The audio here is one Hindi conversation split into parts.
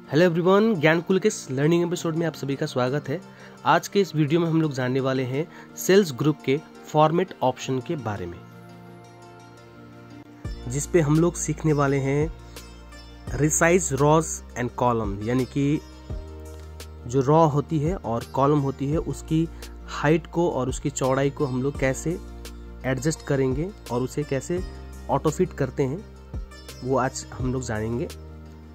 हेलो एवरीवन, ज्ञानकुल के इस लर्निंग एपिसोड में आप सभी का स्वागत है। आज के इस वीडियो में हम लोग जानने वाले हैं सेल्स ग्रुप के फॉर्मेट ऑप्शन के बारे में, जिस पे हम लोग सीखने वाले हैं रिसाइज रॉज एंड कॉलम, यानी कि जो रॉ होती है और कॉलम होती है उसकी हाइट को और उसकी चौड़ाई को हम लोग कैसे एडजस्ट करेंगे और उसे कैसे ऑटो फिट करते हैं वो आज हम लोग जानेंगे।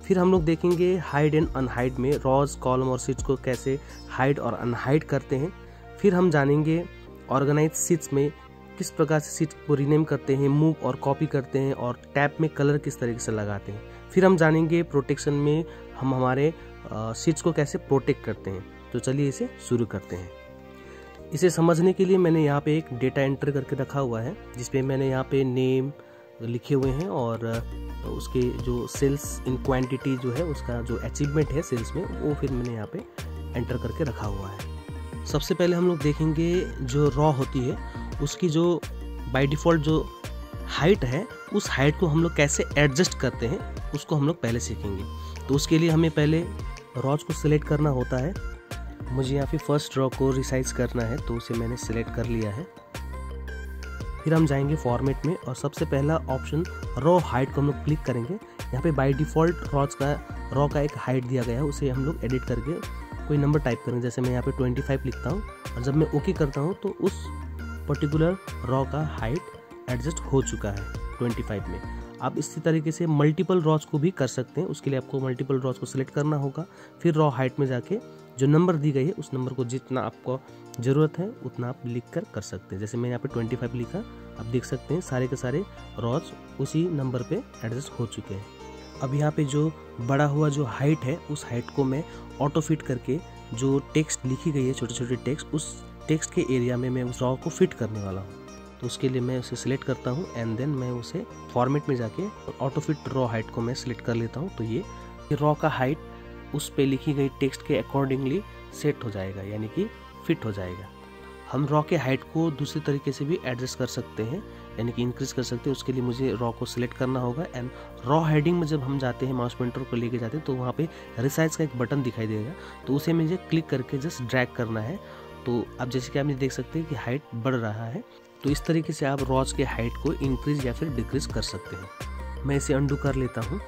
फिर हम लोग देखेंगे हाइड एंड अनहाइड में रॉज, कॉलम और शीट्स को कैसे हाइड और अनहाइड करते हैं। फिर हम जानेंगे ऑर्गेनाइज शीट्स में किस प्रकार से शीट को रीनेम करते हैं, मूव और कॉपी करते हैं और टैब में कलर किस तरीके से लगाते हैं। फिर हम जानेंगे प्रोटेक्शन में हम हमारे शीट्स को कैसे प्रोटेक्ट करते हैं। तो चलिए इसे शुरू करते हैं। इसे समझने के लिए मैंने यहाँ पे एक डेटा एंटर करके रखा हुआ है, जिसपे मैंने यहाँ पे नेम लिखे हुए हैं और उसके जो सेल्स इन क्वांटिटी जो है उसका जो अचीवमेंट है सेल्स में वो फिर मैंने यहाँ पे एंटर करके रखा हुआ है। सबसे पहले हम लोग देखेंगे जो रॉ होती है उसकी जो बाय डिफ़ॉल्ट जो हाइट है उस हाइट को हम लोग कैसे एडजस्ट करते हैं उसको हम लोग पहले सीखेंगे। तो उसके लिए हमें पहले रॉज को सिलेक्ट करना होता है। मुझे यहाँ पे फर्स्ट रॉ को रिसाइज करना है तो उसे मैंने सिलेक्ट कर लिया है। फिर हम जाएंगे फॉर्मेट में और सबसे पहला ऑप्शन रॉ हाइट को हम लोग क्लिक करेंगे। यहाँ पे बाय डिफ़ॉल्ट रॉ का एक हाइट दिया गया है, उसे हम लोग एडिट करके कोई नंबर टाइप करेंगे। जैसे मैं यहाँ पे 25 लिखता हूँ और जब मैं ओके करता हूँ तो उस पर्टिकुलर रॉ का हाइट एडजस्ट हो चुका है 25 में। आप इसी तरीके से मल्टीपल रॉज को भी कर सकते हैं। उसके लिए आपको मल्टीपल रॉज को सिलेक्ट करना होगा। फिर रॉ हाइट में जाके जो नंबर दी गई है उस नंबर को जितना आपको ज़रूरत है उतना आप लिख कर सकते हैं। जैसे मैं यहाँ पे 25 लिखा, आप देख सकते हैं सारे के सारे रॉज उसी नंबर पे एडजस्ट हो चुके हैं। अब यहाँ पे जो बड़ा हुआ जो हाइट है उस हाइट को मैं ऑटो फिट करके जो टेक्स्ट लिखी गई है, छोटे छोटे टेक्स्ट, उस टेक्स्ट के एरिया में मैं उस रॉ को फिट करने वाला हूँ। तो उसके लिए मैं उसे सिलेक्ट करता हूँ एंड देन मैं उसे फॉर्मेट में जाके ऑटो फिट रॉ हाइट को मैं सिलेक्ट कर लेता हूँ। तो ये रॉ का हाइट उस पे लिखी गई टेक्स्ट के अकॉर्डिंगली सेट हो जाएगा, यानी कि फिट हो जाएगा। हम रॉ के हाइट को दूसरे तरीके से भी एडजस्ट कर सकते हैं, यानी कि इंक्रीज कर सकते हैं। उसके लिए मुझे रॉ को सिलेक्ट करना होगा एंड रॉ हेडिंग में जब हम जाते हैं माउस पॉइंटर को लेके जाते हैं तो वहाँ पे रिसाइज का एक बटन दिखाई देगा, तो उसे मुझे क्लिक करके जस्ट ड्रैग करना है। तो अब जैसे कि आप देख सकते हैं कि हाइट बढ़ रहा है। तो इस तरीके से आप रॉज के हाइट को इंक्रीज या फिर डिक्रीज कर सकते हैं। मैं इसे अंडू कर लेता हूँ।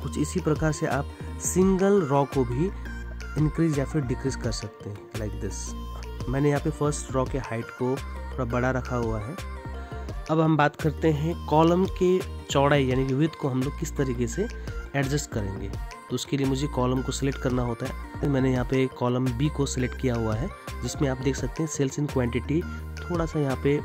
कुछ इसी प्रकार से आप सिंगल रॉ को भी इंक्रीज या फिर डिक्रीज कर सकते हैं, लाइक दिस। मैंने यहाँ पे फर्स्ट रॉ के हाइट को थोड़ा बड़ा रखा हुआ है। अब हम बात करते हैं कॉलम के चौड़ाई यानी कि विड्थ को हम लोग किस तरीके से एडजस्ट करेंगे। तो उसके लिए मुझे कॉलम को सिलेक्ट करना होता है। मैंने यहाँ पे कॉलम बी को सिलेक्ट किया हुआ है, जिसमें आप देख सकते हैं सेल्स इन क्वांटिटी थोड़ा सा यहाँ पे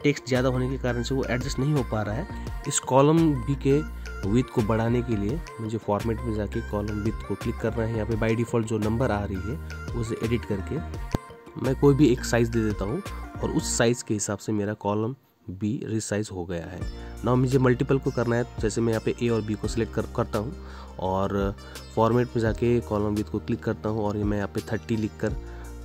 टेक्स्ट ज़्यादा होने के कारण से वो एडजस्ट नहीं हो पा रहा है। इस कॉलम बी के विड्थ को बढ़ाने के लिए मुझे फॉर्मेट में जाके कॉलम विड्थ को क्लिक करना है। यहाँ पे बाय डिफ़ॉल्ट जो नंबर आ रही है उसे एडिट करके मैं कोई भी एक साइज़ दे देता हूँ और उस साइज़ के हिसाब से मेरा कॉलम बी रिसाइज हो गया है। ना मुझे मल्टीपल को करना है, जैसे मैं यहाँ पे ए और बी को सिलेक्ट करता हूँ और फॉर्मेट में जाके कॉलम विड्थ को क्लिक करता हूँ और मैं यहाँ पे 30 लिखकर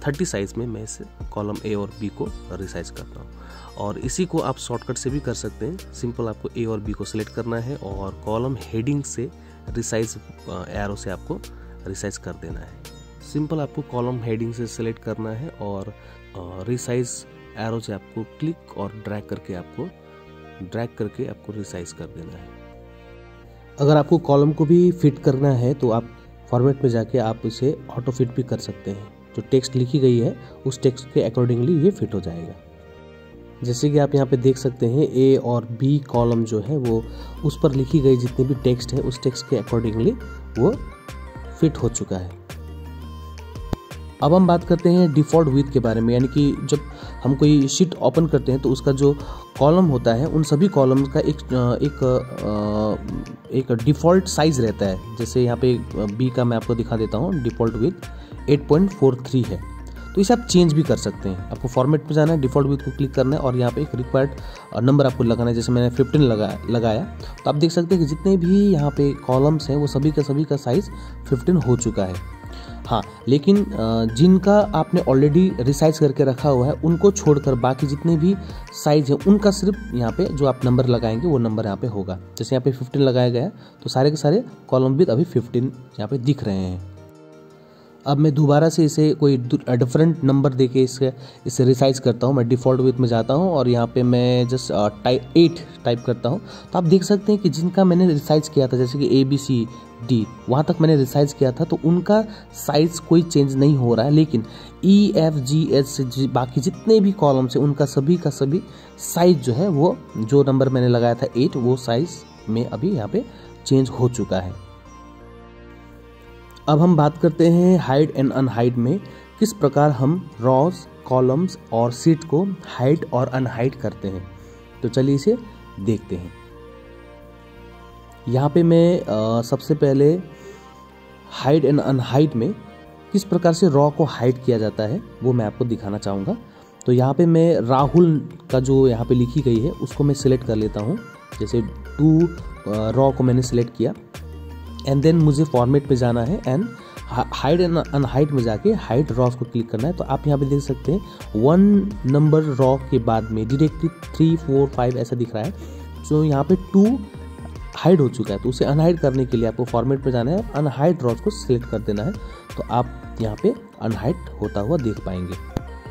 30 साइज़ में मैं इसे कॉलम ए और बी को रिसाइज करता हूँ। और इसी को आप शॉर्टकट से भी कर सकते हैं। सिंपल आपको ए और बी को सिलेक्ट करना है और कॉलम हेडिंग से रिसाइज एरो से आपको रिसाइज कर देना है। सिंपल आपको कॉलम हेडिंग से सिलेक्ट करना है और रिसाइज एरो से आपको क्लिक और ड्रैग करके आपको रिसाइज कर देना है। अगर आपको कॉलम को भी फिट करना है तो आप फॉर्मेट में जाके आप इसे ऑटो फिट भी कर सकते हैं। जो टेक्स्ट लिखी गई है उस टेक्स्ट के अकॉर्डिंगली ये फिट हो जाएगा। जैसे कि आप यहाँ पे देख सकते हैं ए और बी कॉलम जो है वो उस पर लिखी गई जितनी भी टेक्स्ट है उस टेक्स्ट के अकॉर्डिंगली वो फिट हो चुका है। अब हम बात करते हैं डिफ़ॉल्ट विड्थ के बारे में, यानी कि जब हम कोई शीट ओपन करते हैं तो उसका जो कॉलम होता है उन सभी कॉलम्स का एक डिफ़ॉल्ट साइज़ रहता है। जैसे यहाँ पे बी का मैं आपको दिखा देता हूँ, डिफ़ॉल्ट विड्थ 8.43 है। तो इसे आप चेंज भी कर सकते हैं। आपको फॉर्मेट में जाना है, डिफ़ॉल्ट विड्थ को क्लिक करना है और यहाँ पे एक रिक्वायर्ड नंबर आपको लगाना है। जैसे मैंने 15 लगाया तो आप देख सकते हैं कि जितने भी यहाँ पे कॉलम्स हैं वो सभी का साइज़ 15 हो चुका है। हाँ, लेकिन जिनका आपने ऑलरेडी रिसाइज करके रखा हुआ है उनको छोड़कर बाकी जितने भी साइज है उनका सिर्फ यहाँ पे जो आप नंबर लगाएंगे वो नंबर यहाँ पे होगा। जैसे यहाँ पे 15 लगाया गया है तो सारे के सारे कॉलम विद अभी 15 यहाँ पे दिख रहे हैं। अब मैं दोबारा से इसे कोई डिफरेंट नंबर देके इसे रिसाइज करता हूँ। मैं डिफ़ॉल्ट विथ में जाता हूँ और यहाँ पे मैं जस्ट 8 टाइप करता हूँ। तो आप देख सकते हैं कि जिनका मैंने रिसाइज किया था जैसे कि ABCD वहाँ तक मैंने रिसाइज किया था तो उनका साइज कोई चेंज नहीं हो रहा है, लेकिन EFGH से बाकी जितने भी कॉलम्स हैं उनका सभी का सभी साइज जो है वो जो नंबर मैंने लगाया था 8 वो साइज में अभी यहाँ पे चेंज हो चुका है। अब हम बात करते हैं हाइड एंड अनहाइड में किस प्रकार हम रॉज, कॉलम्स और सीट को हाइड और अनहाइड करते हैं। तो चलिए इसे देखते हैं। यहाँ पे मैं सबसे पहले हाइड एंड अनहाइड में किस प्रकार से रॉ को हाइड किया जाता है वो मैं आपको दिखाना चाहूँगा। तो यहाँ पे मैं राहुल का जो यहाँ पे लिखी गई है उसको मैं सिलेक्ट कर लेता हूँ। जैसे 2 रॉ को मैंने सिलेक्ट किया एंड देन मुझे फॉर्मेट पे जाना है एंड हाइड एंड अनहाइड में जाके हाइड रॉस को क्लिक करना है। तो आप यहाँ पे देख सकते हैं 1 नंबर रॉ के बाद में डायरेक्टली 3, 4, 5 ऐसा दिख रहा है। तो यहाँ पे 2 हाइड हो चुका है तो उसे अनहाइड करने के लिए आपको फॉर्मेट पे जाना है, अनहाइड रॉस को सिलेक्ट कर देना है। तो आप यहाँ पे अनहाइड होता हुआ देख पाएंगे।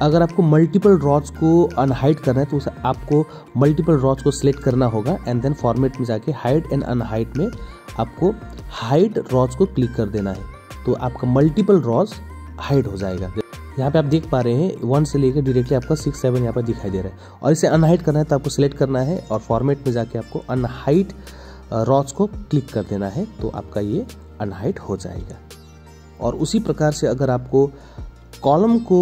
अगर आपको मल्टीपल रॉज को अनहाइड करना है तो उसे आपको मल्टीपल रॉज को सिलेक्ट करना होगा एंड देन फॉर्मेट में जाके हाइड एंड अनहाइड में आपको हाइड रॉज को क्लिक कर देना है। तो आपका मल्टीपल रॉज हाइड हो जाएगा। यहाँ पे आप देख पा रहे हैं 1 से लेकर डायरेक्टली आपका 6, 7 यहाँ पर दिखाई दे रहा है। और इसे अनहाइड करना है तो आपको सिलेक्ट करना है और फॉर्मेट में जाके आपको अनहाइड रॉज को क्लिक कर देना है। तो आपका ये अनहाइड हो जाएगा। और उसी प्रकार से अगर आपको कॉलम को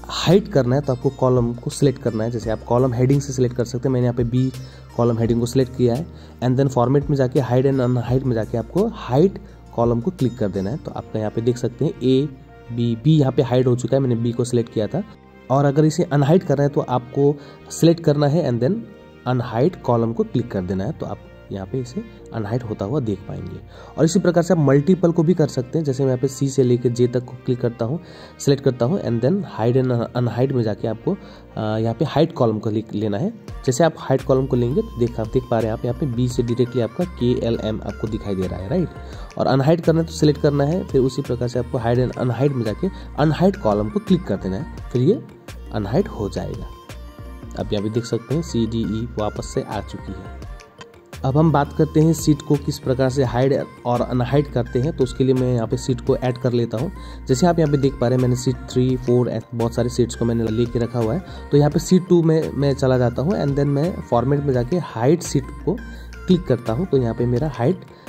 हाइड करना है तो आपको कॉलम को सिलेक्ट करना है। जैसे आप कॉलम हेडिंग से सिलेक्ट कर सकते हैं। मैंने यहाँ पे B कॉलम हेडिंग को सिलेक्ट किया है एंड देन फॉर्मेट में जाके हाइड एंड अनहाइड में जाके आपको हाइड कॉलम को क्लिक कर देना है। तो आपका यहाँ पे देख सकते हैं B यहाँ पे हाइड हो चुका है, मैंने B को सिलेक्ट किया था। और अगर इसे अनहाइड करना है तो आपको सिलेक्ट करना है एंड देन अनहाइड कॉलम को क्लिक कर देना है। तो आप यहाँ पे इसे अनहाइड होता हुआ देख पाएंगे। और इसी प्रकार से आप मल्टीपल को भी कर सकते हैं। जैसे मैं यहाँ पे C से लेकर J तक को क्लिक करता हूँ, सिलेक्ट करता हूँ and then hide and unhide में जाके आपको यहाँ पे हाइड कॉलम को लेना है। जैसे आप हाइड कॉलम को लेंगे तो देख पा रहे हैं आप यहाँ पे B से डायरेक्टली आपका KLM आपको दिखाई दे रहा है, राइट। और अनहाइड करना है तो सिलेक्ट करना है, फिर उसी प्रकार से आपको हाइड एंड अनहाइड में जाके अनहाइड कॉलम को क्लिक कर देना है, फिर ये अनहाइड हो जाएगा। आप यहाँ पे देख सकते हैं CDE वापस से आ चुकी है। अब हम बात करते हैं सीट को किस प्रकार से हाइड और अनहाइड करते हैं। तो उसके लिए मैं यहाँ पे सीट को ऐड कर लेता हूँ। जैसे आप यहाँ पे देख पा रहे हैं मैंने सीट 3, 4 बहुत सारे सीट्स को मैंने लेके रखा हुआ है। तो यहाँ पे सीट 2 में मैं चला जाता हूँ एंड देन मैं फॉर्मेट में जाके हाइड सीट को क्लिक करता हूँ। तो यहाँ पे मेरा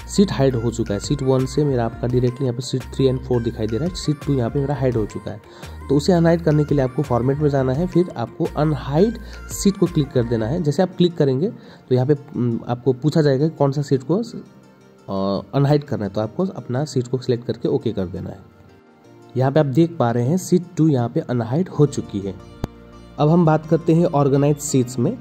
सीट हाइड हो चुका है। सीट 1 से मेरा आपका डायरेक्टली यहाँ पे सीट 3 एंड 4 दिखाई दे रहा है। सीट 2 यहाँ पे मेरा हाइड हो चुका है। तो उसे अनहाइड करने के लिए आपको फॉर्मेट में जाना है, फिर आपको अनहाइड सीट को क्लिक कर देना है। जैसे आप क्लिक करेंगे तो यहाँ पे आपको पूछा जाएगा कि कौन सा सीट को अनहाइड करना है। तो आपको अपना सीट को सिलेक्ट करके ओके कर देना है। यहाँ पे आप देख पा रहे हैं सीट 2 यहाँ पे अनहाइड हो चुकी है। अब हम बात करते हैं ऑर्गेनाइज सीट्स में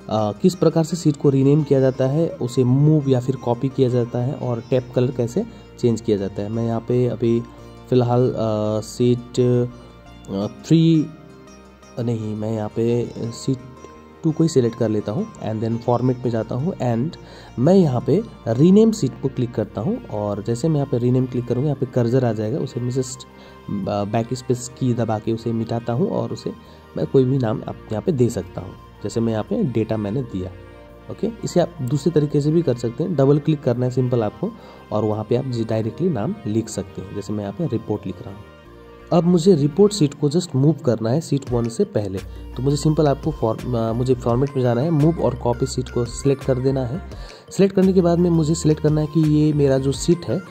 किस प्रकार से सीट को रीनेम किया जाता है, उसे मूव या फिर कॉपी किया जाता है और टैब कलर कैसे चेंज किया जाता है। मैं यहाँ पे अभी फ़िलहाल सीट 3 नहीं, मैं यहाँ पे सीट 2 को ही सिलेक्ट कर लेता हूँ एंड देन फॉर्मेट पे जाता हूँ एंड मैं यहाँ पे रीनेम सीट को क्लिक करता हूँ। और जैसे मैं यहाँ पे रीनेम क्लिक करूँगा यहाँ पे कर्सर आ जाएगा, उसे मैं जस्ट बैक स्पेस की दबा के उसे मिटाता हूँ और उसे मैं कोई भी नाम आप यहाँ पे दे सकता हूँ। जैसे मैं यहाँ पे डेटा मैंने दिया, ओके। इसे आप दूसरे तरीके से भी कर सकते हैं, डबल क्लिक करना है सिंपल आपको और वहाँ पे आप डायरेक्टली नाम लिख सकते हैं। जैसे मैं यहाँ पे रिपोर्ट लिख रहा हूँ। अब मुझे रिपोर्ट सीट को जस्ट मूव करना है सीट 1 से पहले। तो मुझे सिंपल आपको मुझे फॉर्मेट में जाना है, मूव और कॉपी सीट को सिलेक्ट कर देना है। सिलेक्ट करने के बाद में मुझे सिलेक्ट करना है कि ये मेरा जो सीट है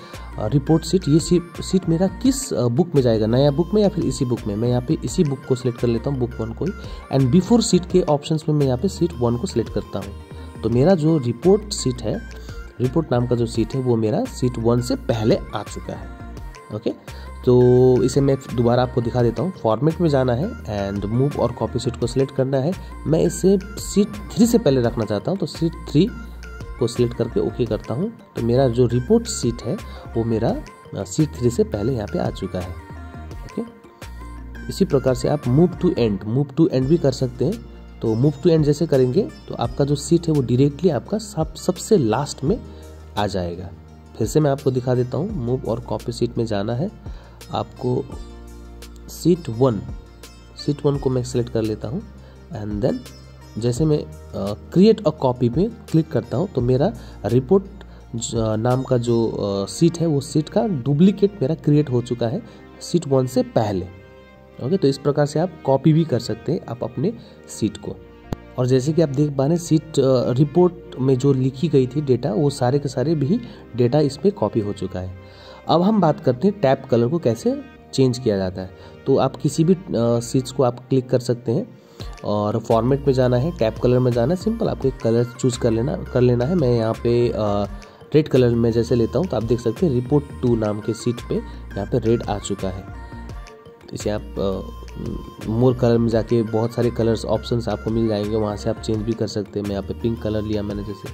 रिपोर्ट सीट, ये सीट मेरा किस बुक में जाएगा, नया बुक में या फिर इसी बुक में। मैं यहाँ पे इसी बुक को सिलेक्ट कर लेता हूँ, बुक 1 को ही। एंड बिफोर सीट के ऑप्शंस में मैं यहाँ पे सीट 1 को सिलेक्ट करता हूँ। तो मेरा जो रिपोर्ट सीट है, रिपोर्ट नाम का जो सीट है वो मेरा सीट 1 से पहले आ चुका है, ओके। तो इसे मैं दोबारा आपको दिखा देता हूँ। फॉर्मेट में जाना है एंड मूव और कॉपी सीट को सिलेक्ट करना है। मैं इसे सीट 3 से पहले रखना चाहता हूँ, तो सीट 3 को सिलेक्ट करके ओके करता हूँ। तो मेरा जो रिपोर्ट सीट है वो मेरा सीट 3 से पहले यहाँ पे आ चुका है। इसी प्रकार से आप मूव टू एंड भी कर सकते हैं। तो मूव टू एंड जैसे करेंगे तो आपका जो सीट है वो डायरेक्टली आपका सबसे लास्ट में आ जाएगा। फिर से मैं आपको दिखा देता हूँ। मूव और कॉपी सीट में जाना है आपको। सीट 1 को मैं सेलेक्ट कर लेता हूँ एंड देन जैसे मैं क्रिएट अ कॉपी में क्लिक करता हूँ तो मेरा रिपोर्ट नाम का जो सीट है वो सीट का डुप्लीकेट मेरा क्रिएट हो चुका है सीट 1 से पहले। ओके, तो इस प्रकार से आप कॉपी भी कर सकते हैं आप अपने सीट को। और जैसे कि आप देख पा रहे हैं सीट रिपोर्ट में जो लिखी गई थी डेटा वो सारे के सारे भी डेटा इसमें कॉपी हो चुका है। अब हम बात करते हैं टैब कलर को कैसे चेंज किया जाता है। तो आप किसी भी सीट्स को आप क्लिक कर सकते हैं और फॉर्मेट में जाना है, टैब कलर में जाना है। सिंपल आपको एक कलर चूज कर लेना है। मैं यहाँ पे रेड कलर में जैसे लेता हूँ तो आप देख सकते हैं रिपोर्ट 2 नाम के सीट पे यहाँ पे रेड आ चुका है। इसे आप मोर कलर में जाके बहुत सारे कलर्स ऑप्शंस आपको मिल जाएंगे, वहाँ से आप चेंज भी कर सकते हैं। मैं यहाँ पे पिंक कलर लिया मैंने जैसे,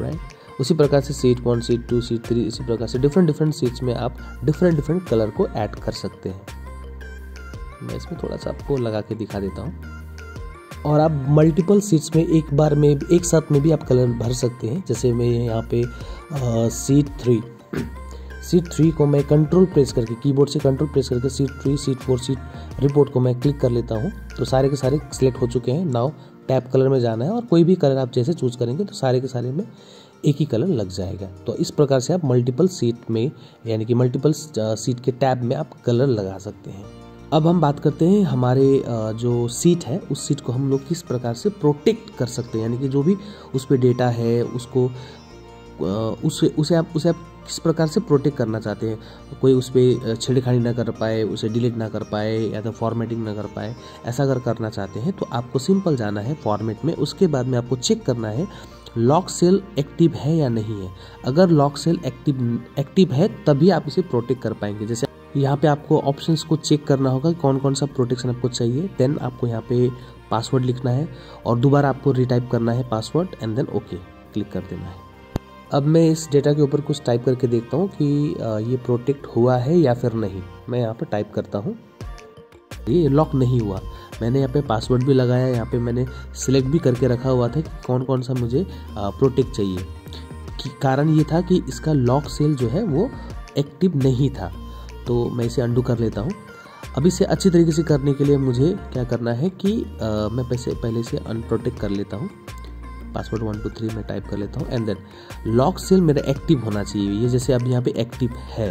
राइट। उसी प्रकार से सीट 1, सीट 2, सीट 3 इसी प्रकार से डिफरेंट सीट्स में आप डिफरेंट कलर को ऐड कर सकते हैं। मैं इसमें थोड़ा सा आपको लगा के दिखा देता हूँ। और आप मल्टीपल सीट्स में एक साथ में भी आप कलर भर सकते हैं। जैसे मैं यहाँ पे सीट 3 को मैं कंट्रोल प्रेस करके कीबोर्ड से कंट्रोल प्रेस करके सीट 3, सीट 4, सीट रिपोर्ट को मैं क्लिक कर लेता हूँ तो सारे के सारे सिलेक्ट हो चुके हैं। नाउ टैब कलर में जाना है और कोई भी कलर आप जैसे चूज करेंगे तो सारे के सारे में एक ही कलर लग जाएगा। तो इस प्रकार से आप मल्टीपल सीट में यानी कि मल्टीपल सीट के टैब में आप कलर लगा सकते हैं। अब हम बात करते हैं हमारे जो सीट है उस सीट को हम लोग किस प्रकार से प्रोटेक्ट कर सकते हैं, यानी कि जो भी उस पर डेटा है उसको उसे आप किस प्रकार से प्रोटेक्ट करना चाहते हैं। कोई उस पर छेड़खानी ना कर पाए, उसे डिलीट ना कर पाए या तो फॉर्मेटिंग ना कर पाए। ऐसा अगर करना चाहते हैं तो आपको सिंपल जाना है फॉर्मेट में। उसके बाद में आपको चेक करना है लॉक सेल एक्टिव है या नहीं है। अगर लॉक सेल एक्टिव है तभी आप इसे प्रोटेक्ट कर पाएंगे। जैसे यहाँ पे आपको ऑप्शंस को चेक करना होगा कौन कौन सा प्रोटेक्शन आपको चाहिए। देन आपको यहाँ पे पासवर्ड लिखना है और दोबारा आपको रिटाइप करना है password and then okay click कर देना है। अब मैं इस डेटा के ऊपर कुछ टाइप करके देखता हूँ कि ये प्रोटेक्ट हुआ है या फिर नहीं। मैं यहाँ पे टाइप करता हूँ, ये लॉक नहीं हुआ। मैंने यहाँ पे पासवर्ड भी लगाया, यहाँ पे मैंने सिलेक्ट भी करके रखा हुआ था कि कौन कौन सा मुझे प्रोटेक्ट चाहिए। कारण ये था कि इसका लॉक सेल जो है वो एक्टिव नहीं था। तो मैं इसे अंडू कर लेता हूँ। अब इसे अच्छी तरीके से करने के लिए मुझे क्या करना है कि मैं पहले से अनप्रोटेक्ट कर लेता हूँ। पासवर्ड 1 2 3 में टाइप कर लेता हूँ एंड देन लॉक सेल मेरा एक्टिव होना चाहिए। ये जैसे अब यहाँ पे एक्टिव है,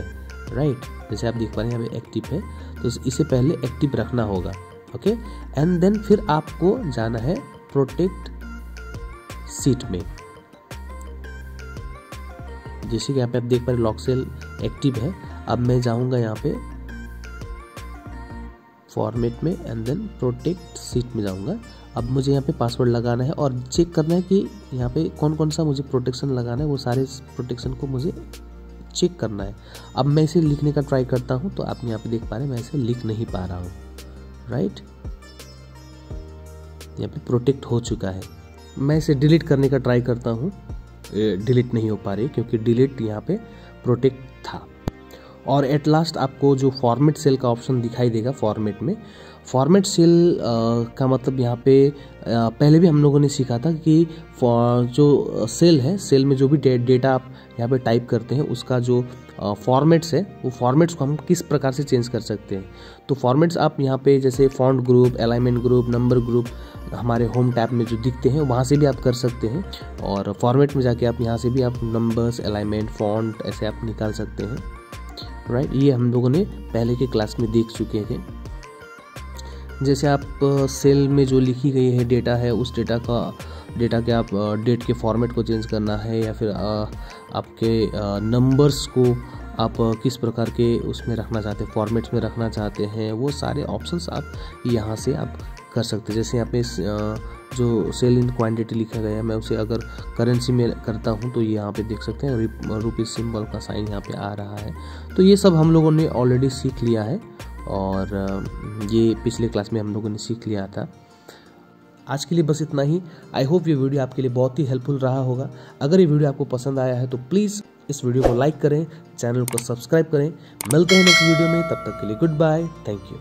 राइट, जैसे आप देख पा रहे हैं यहाँ पे एक्टिव है तो इसे पहले एक्टिव रखना होगा। ओके, एंड देन फिर आपको जाना है प्रोटेक्ट सीट में। जैसे कि यहाँ पे आप देख पा रहे लॉक सेल एक्टिव है। अब मैं जाऊंगा यहाँ पे फॉर्मेट में एंड देन प्रोटेक्ट सीट में जाऊंगा। अब मुझे यहाँ पे पासवर्ड लगाना है और चेक करना है कि यहाँ पे कौन कौन सा मुझे प्रोटेक्शन लगाना है। वो सारे प्रोटेक्शन को मुझे चेक करना है। अब मैं इसे लिखने का ट्राई करता हूँ तो आप यहाँ पे देख पा रहे हैं मैं इसे लिख नहीं पा रहा हूँ, राइट। यहाँ पे प्रोटेक्ट हो चुका है। मैं इसे डिलीट करने का ट्राई करता हूँ, डिलीट नहीं हो पा रही क्योंकि डिलीट यहाँ पे प्रोटेक्ट था। और एट लास्ट आपको जो फॉर्मेट सेल का ऑप्शन दिखाई देगा फॉर्मेट में। फॉर्मेट सेल का मतलब यहाँ पे पहले भी हम लोगों ने सीखा था कि जो सेल है, सेल में जो भी डेटा आप यहाँ पे टाइप करते हैं उसका जो फॉर्मेट्स है वो फॉर्मेट्स को हम किस प्रकार से चेंज कर सकते हैं। तो फॉर्मेट्स आप यहाँ पे जैसे font group, alignment group, number group हमारे होम टैब में जो दिखते हैं वहाँ से भी आप कर सकते हैं। और फॉर्मेट में जाके आप यहाँ से भी आप नंबर्स, अलाइनमेंट, फॉन्ट ऐसे आप निकाल सकते हैं, राइट। ये हम लोगों ने पहले के क्लास में देख चुके थे। जैसे आप सेल में जो लिखी गई है डेटा है उस डेटा के आप डेट के फॉर्मेट को चेंज करना है या फिर आपके नंबर्स को आप किस प्रकार के उसमें रखना चाहते हैं, फॉर्मेट्स में रखना चाहते हैं, वो सारे ऑप्शंस आप यहाँ से आप कर सकते हैं। जैसे यहाँ पे जो सेल इन क्वांटिटी लिखा गया है मैं उसे अगर करेंसी में करता हूँ तो यहाँ पे देख सकते हैं रुपीज़ सिंबल का साइन यहाँ पे आ रहा है। तो ये सब हम लोगों ने ऑलरेडी सीख लिया है और ये पिछले क्लास में हम लोगों ने सीख लिया था। आज के लिए बस इतना ही। आई होप ये वीडियो आपके लिए बहुत ही हेल्पफुल रहा होगा। अगर ये वीडियो आपको पसंद आया है तो प्लीज़ इस वीडियो को लाइक करें, चैनल को सब्सक्राइब करें। मिलते हैं नेक्स्ट वीडियो में, तब तक के लिए गुड बाय, थैंक यू।